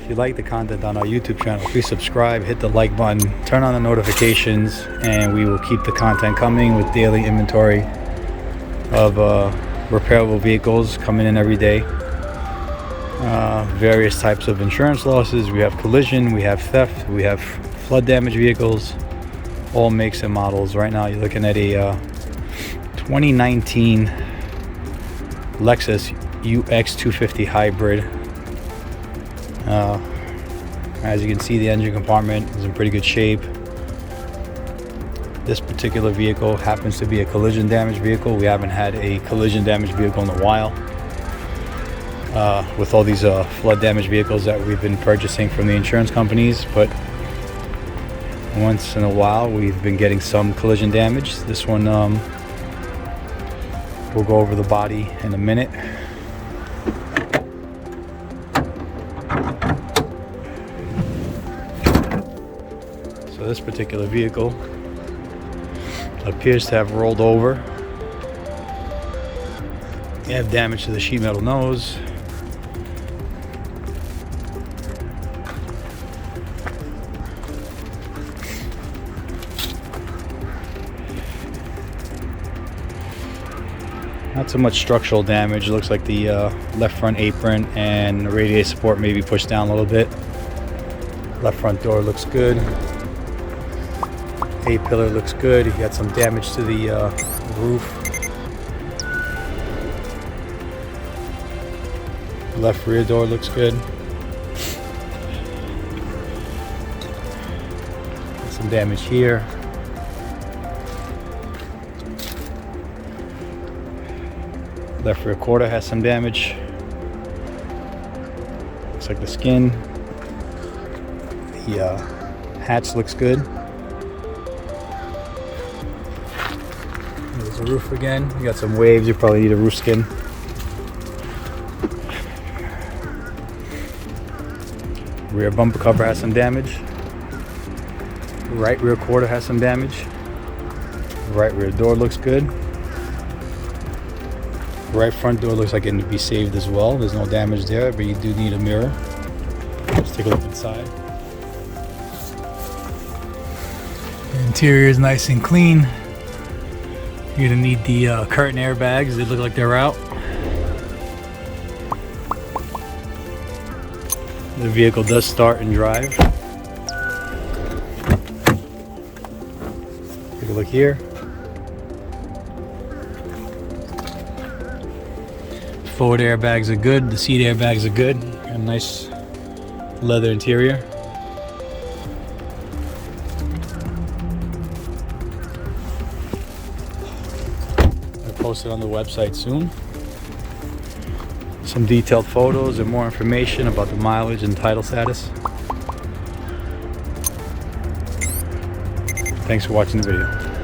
If you like the content on our YouTube channel, please subscribe, hit the like button, turn on the notifications, and we will keep the content coming with daily inventory of repairable vehicles coming in every day. Various types of insurance losses. We have collision, we have theft, we have flood damage vehicles, all makes and models. Right now you're looking at a 2019 LEXUS UX 250 hybrid. As you can see, the engine compartment is in pretty good shape. This particular vehicle happens to be a collision damage vehicle. We haven't had a collision damage vehicle in a while. With all these flood damage vehicles that we've been purchasing from the insurance companies, but once in a while we've been getting some collision damage. This one, we'll go over the body in a minute. So this particular vehicle appears to have rolled over. You have damage to the sheet metal nose. Not so much structural damage. It looks like the left front apron and the radiator support may be pushed down a little bit. Left front door looks good. A-pillar looks good. You got some damage to the roof. Left rear door looks good. Some damage here. Left rear quarter has some damage. Looks like the skin. The hatch looks good. There's the roof again. You got some waves. You probably need a roof skin. Rear bumper cover has some damage. Right rear quarter has some damage. Right rear door looks good. Right front door looks like it can be saved as well. There's no damage there, but you do need a mirror. Let's take a look inside. The interior is nice and clean. You're gonna need the curtain airbags. They look like they're out. The vehicle does start and drive. Take a look here. Forward airbags are good. The seat airbags are good. Got a nice leather interior. I'll post it on the website soon. Some detailed photos and more information about the mileage and title status. Thanks for watching the video.